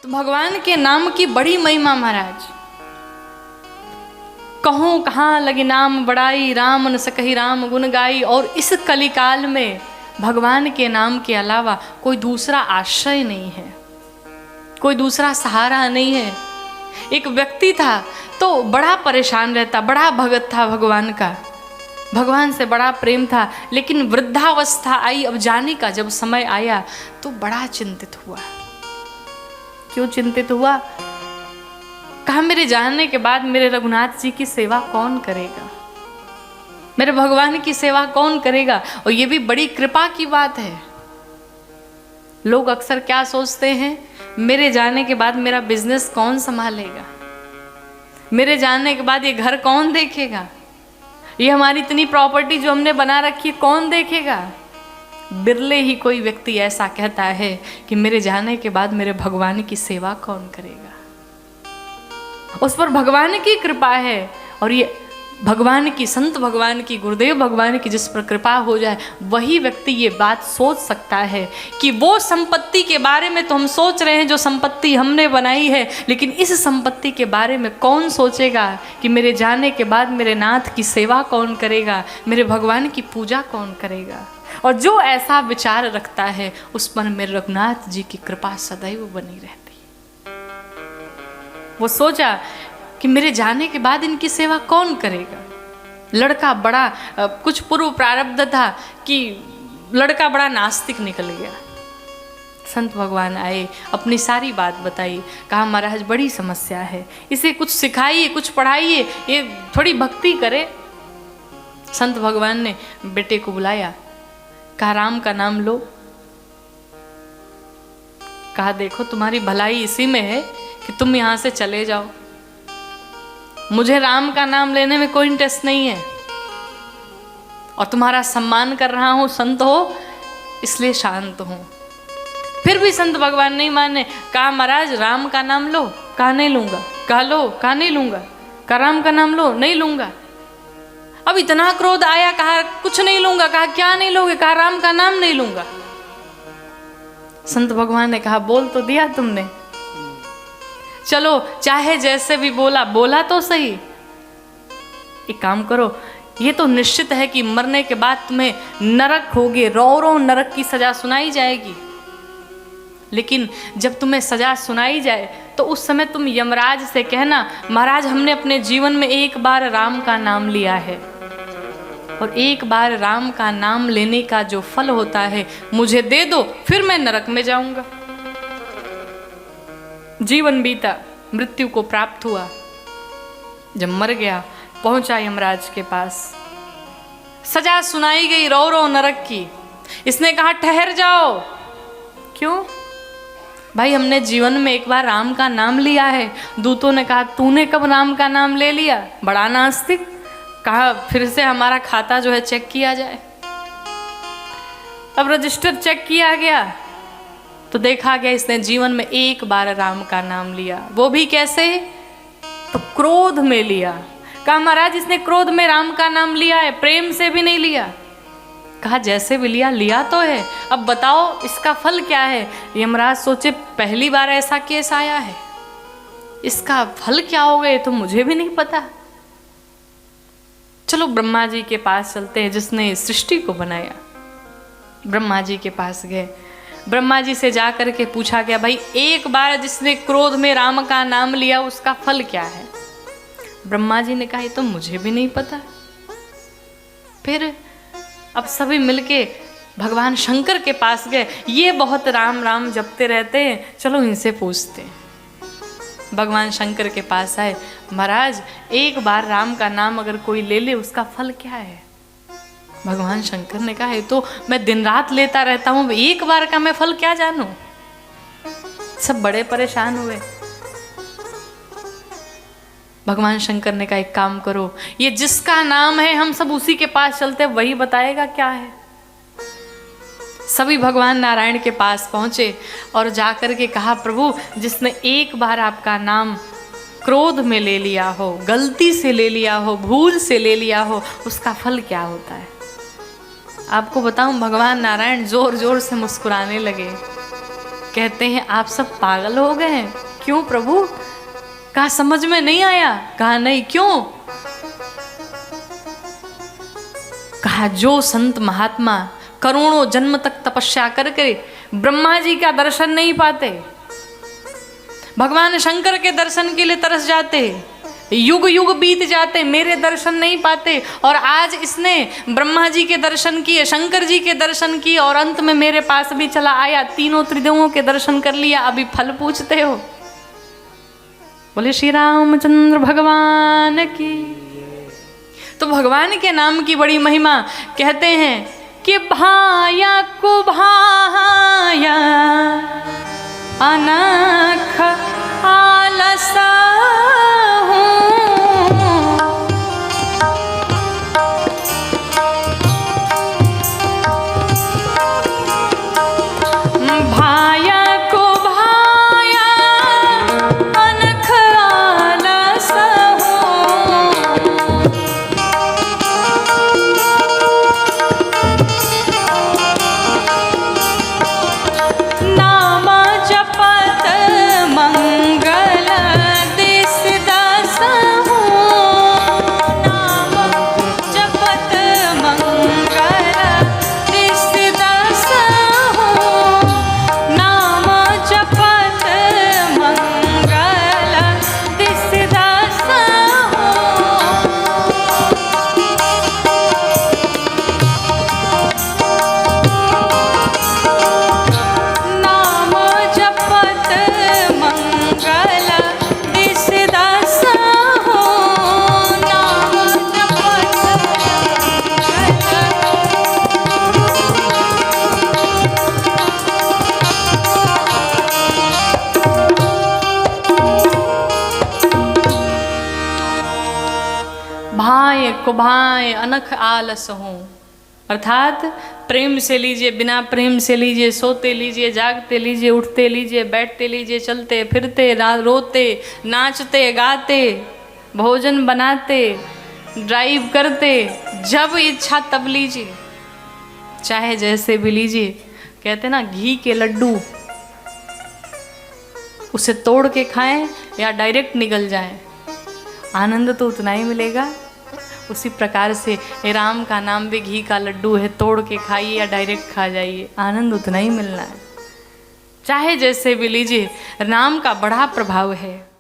तो भगवान के नाम की बड़ी महिमा महाराज। कहूँ कहाँ लगी नाम बड़ाई, राम न सकहि राम गुण गाई। और इस कलिकाल में भगवान के नाम के अलावा कोई दूसरा आश्रय नहीं है, कोई दूसरा सहारा नहीं है। एक व्यक्ति था तो बड़ा परेशान रहता, बड़ा भगत था भगवान का, भगवान से बड़ा प्रेम था, लेकिन वृद्धावस्था आई, अब जाने का जब समय आया तो बड़ा चिंतित हुआ। क्यों चिंतित हुआ? कहा मेरे जाने के बाद मेरे रघुनाथ जी की सेवा कौन करेगा, मेरे भगवान की सेवा कौन करेगा। और ये भी बड़ी कृपा की बात है। लोग अक्सर क्या सोचते हैं, मेरे जाने के बाद मेरा बिजनेस कौन संभालेगा, मेरे जाने के बाद ये घर कौन देखेगा, ये हमारी इतनी प्रॉपर्टी जो हमने बना रखी है कौन देखेगा। बिरले ही कोई व्यक्ति ऐसा कहता है कि मेरे जाने के बाद मेरे भगवान की सेवा कौन करेगा। उस पर भगवान की कृपा है, और ये भगवान की, संत भगवान की, गुरुदेव भगवान की जिस पर कृपा हो जाए वही व्यक्ति ये बात सोच सकता है कि वो संपत्ति के बारे में तो हम सोच रहे हैं जो संपत्ति हमने बनाई है, लेकिन इस संपत्ति के बारे में कौन सोचेगा कि मेरे जाने के बाद मेरे नाथ की सेवा कौन करेगा, मेरे भगवान की पूजा कौन करेगा। और जो ऐसा विचार रखता है उस पर मेरे रघुनाथ जी की कृपा सदैव बनी रहती। वो सोचा कि मेरे जाने के बाद इनकी सेवा कौन करेगा। लड़का बड़ा कुछ पूर्व प्रारब्ध था कि लड़का बड़ा नास्तिक निकल गया। संत भगवान आए, अपनी सारी बात बताई, कहा महाराज बड़ी समस्या है, इसे कुछ सिखाइए, कुछ पढ़ाइए, ये थोड़ी भक्ति करे। संत भगवान ने बेटे को बुलाया, कहा राम का नाम लो। कहा देखो तुम्हारी भलाई इसी में है कि तुम यहाँ से चले जाओ, मुझे राम का नाम लेने में कोई इंटरेस्ट नहीं है, और तुम्हारा सम्मान कर रहा हूँ, संत हो इसलिए शांत हूँ। फिर भी संत भगवान नहीं माने। कहा महाराज राम का नाम लो। कहा नहीं लूंगा। कहा लो। कहा नहीं लूंगा। कहा राम का नाम लो। नहीं लूंगा। अब इतना क्रोध आया, कहा कुछ नहीं लूंगा। कहा क्या नहीं लोगे? कहा राम का नाम नहीं लूंगा। संत भगवान ने कहा बोल तो दिया तुमने, चलो चाहे जैसे भी बोला, बोला तो सही। एक काम करो, ये तो निश्चित है कि मरने के बाद तुम्हें नरक होगे, रो नरक की सजा सुनाई जाएगी। लेकिन जब तुम्हें सजा सुनाई जाए तो उस समय तुम यमराज से कहना महाराज हमने अपने जीवन में एक बार राम का नाम लिया है, और एक बार राम का नाम लेने का जो फल होता है मुझे दे दो, फिर मैं नरक में जाऊंगा। जीवन बीता, मृत्यु को प्राप्त हुआ। जब मर गया, पहुंचा यमराज के पास, सजा सुनाई गई रो नरक की। इसने कहा ठहर जाओ। क्यों भाई? हमने जीवन में एक बार राम का नाम लिया है। दूतों ने कहा तूने कब राम का नाम ले लिया, बड़ा नास्तिक। कहा फिर से हमारा खाता जो है चेक किया जाए। अब रजिस्टर चेक किया गया तो देखा गया इसने जीवन में एक बार राम का नाम लिया। वो भी कैसे? तो क्रोध में लिया। कहा महाराज इसने क्रोध में राम का नाम लिया है, प्रेम से भी नहीं लिया। कहा जैसे भी लिया, लिया तो है, अब बताओ इसका फल क्या है। यमराज सोचे पहली बार ऐसा केस आया है, इसका फल क्या होगा ये तो मुझे भी नहीं पता। चलो ब्रह्मा जी के पास चलते हैं जिसने सृष्टि को बनाया। ब्रह्मा जी के पास गए। ब्रह्मा जी से जा कर के पूछा गया भाई एक बार जिसने क्रोध में राम का नाम लिया उसका फल क्या है। ब्रह्मा जी ने कहा ये तो मुझे भी नहीं पता। फिर अब सभी मिलके भगवान शंकर के पास गए। ये बहुत राम राम जपते रहते हैं, चलो इनसे पूछते हैं। भगवान शंकर के पास आए, महाराज एक बार राम का नाम अगर कोई ले ले उसका फल क्या है। भगवान शंकर ने कहा है तो मैं दिन रात लेता रहता हूँ, एक बार का मैं फल क्या जानूं। सब बड़े परेशान हुए। भगवान शंकर ने कहा एक काम करो, ये जिसका नाम है हम सब उसी के पास चलते, वही बताएगा क्या है। सभी भगवान नारायण के पास पहुंचे और जाकर के कहा प्रभु जिसने एक बार आपका नाम क्रोध में ले लिया हो, गलती से ले लिया हो, भूल से ले लिया हो, उसका फल क्या होता है। आपको बताऊं भगवान नारायण जोर जोर से मुस्कुराने लगे। कहते हैं आप सब पागल हो गए हैं। क्यों प्रभु? कहा समझ में नहीं आया। कहा नहीं, क्यों? कहा जो संत महात्मा करोड़ों जन्म तक तपस्या करके ब्रह्मा जी का दर्शन नहीं पाते, भगवान शंकर के दर्शन के लिए तरस जाते, युग युग बीत जाते, मेरे दर्शन नहीं पाते, और आज इसने ब्रह्मा जी के दर्शन किए, शंकर जी के दर्शन किए, और अंत में मेरे पास भी चला आया, तीनों त्रिदेवों के दर्शन कर लिया, अभी फल पूछते हो? बोले श्री रामचंद्र भगवान की। तो भगवान के नाम की बड़ी महिमा। कहते हैं कि भाया को भाया अनख आलसा कुभाए अनख आलस हूँ। अर्थात प्रेम से लीजिए, बिना प्रेम से लीजिए, सोते लीजिए, जागते लीजिए, उठते लीजिए, बैठते लीजिए, चलते फिरते, रोते, नाचते गाते, भोजन बनाते, ड्राइव करते, जब इच्छा तब लीजिए, चाहे जैसे भी लीजिए। कहते ना घी के लड्डू, उसे तोड़ के खाएं या डायरेक्ट निगल जाए, आनंद तो उतना ही मिलेगा। उसी प्रकार से राम का नाम भी घी का लड्डू है, तोड़ के खाइए या डायरेक्ट खा जाइए, आनंद उतना ही मिलना है। चाहे जैसे भी लीजिए, नाम का बड़ा प्रभाव है।